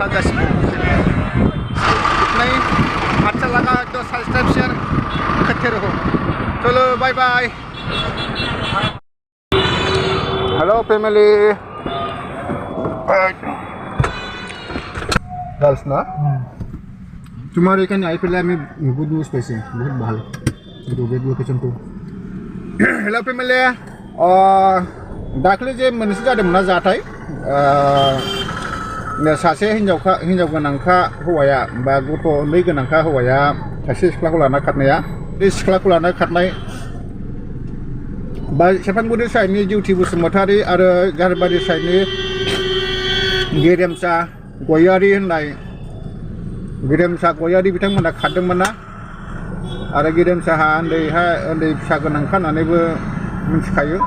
फ्रा गासिबो नहीं अच्छा लगा तो सब्सक्राइब शेयर करते रहो चलो बाय बाय हेलो फैमिली गर्ल्स ना तुम्हारे kan IPL में good news पैसे बहुत भाल itu location tuh hello family दाख्लै जे मोनसे जादोंमोन ना जाथाय सासे हिनजाव गोनांखा हौवाया बा गथ' उन्दै गोनांखा हौवाया सासे सिख्लाखौ लाना खारनाया बे सिख्लाखौ लाना खारनाय बा सेरफांगुरि साइडनि जिउथि बसुमतारी आरो गारबारि साइडनि गेरेमसा गयारि होननाय गेरेमसा गयारि बिथांमोना खारदोंमोन ना आरो गेरेमसाहा उन्दै फिसा गोनांखा होननानैबो मिथिखायो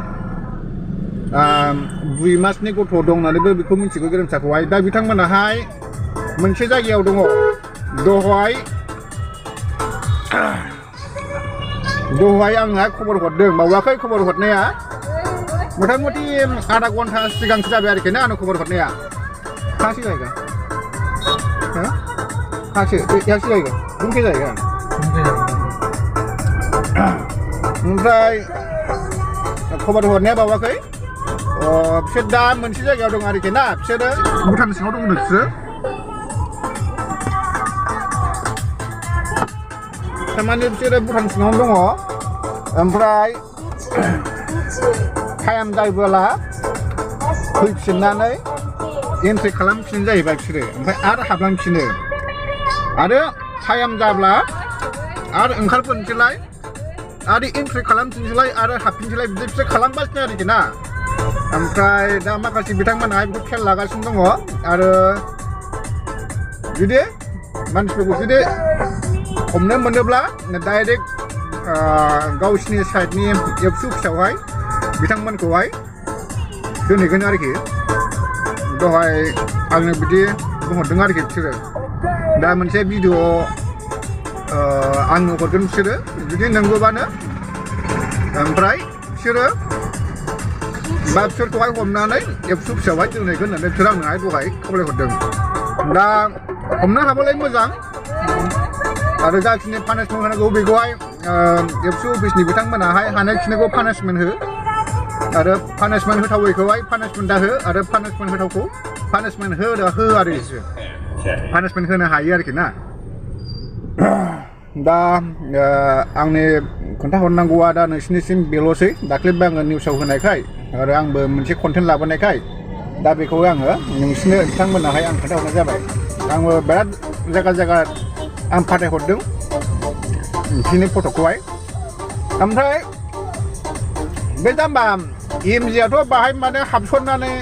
2 मासनि गथ' दं होननानैबो बेखौ मिथिगौ गेरेमसाखौहाय दा बिथांमोनाहाय मोनसे जायगायाव दङ दहाय आंहा खबर हरदों बावाखै खबर हरनाया मथा मथि आधा घन्टा सिगांसो जाबाय आरोखि ना आंनो खबर हरनाया खासे जायगा खासे यासि जायगा बुंखे जायगा ओमफ्राय खबर हरनाया बावाखै बिसोर दा मोनसे जायगायाव दं आरोखि ना बिसोरो भुटान सिङाव दं बिसोरो थारमाने बिसोरो भुटान सिङावनो दङ ओमफ्राय टाइम जायोब्ला फैफिननानै एन्ट्रि खालामफिनो जाहैबाय बिसोरो ओमफ्राय आरो हाबलांफिनो आरो टाइम जाब्ला आरो ओंखारफिनसैलाय आरो एन्ट्रि खालामफिनसैलाय आरो हाबफिनसैलाय बिदि बिसोर खालामगासिनो आरोखि ना ओमफ्राय दा माखासे बिथांमोनहा बेखौ खेल लागासिनो दङ आरो जुदि मानसिफोरखौ जुदि हमनो मोनोब्ला डाइरेक्ट गावसिनि साइडनि एबसु अफिसावहाय बिथांमोनखौहाय दोनहैगोन आरोखि दहाय आंनो बिदि बुंहरदों आरोखि बिसोरो दा मोनसे भिडिअ आंनो हरगोन बिसोरो जुदि नंगौबानो ओमफ्राय बिसोरो बा बिसोरखौहाय हमनानै एबसु अफिसावहाय दोनहैगोन होननानै बिसोर आंनोहाय दहाय खावलायहरदों दा हमनो हाबालाय मोजां आरो जाखिनि पानिशमेन्ट होनांगौ बेखौहाय एबसु अफिसनि बिथांमोनाहाय हानायखिनिखौ पानिशमेन्ट हो आरो पानिशमेन्ट होथावैखौहाय पानिशमेन्ट दा हो आरो पानिशमेन्ट होथावखौ पानिशमेन्ट हो आरो बिसोर पानिशमेन्ट होनो हायो आरोखि ना दा आंनि खोन्थाहरनांगौआ दा नोंसिनिसिम बेल'सै दाख्लैबो आङो निउसाव होनायखाय आरो आंबो मोनसे कन्टेन्ट लाबोनायखाय दा बेखौ आङो नोंसिनो बिथांमोनाहाय आं खोन्थाहरनाय जाबाय आंबो बिराद जायगा आं फाथायहरदों बिनि फट'खौहाय ओमफ्राय बे जाम्बा एमजिआथ' बाहाय माने हाबसननानै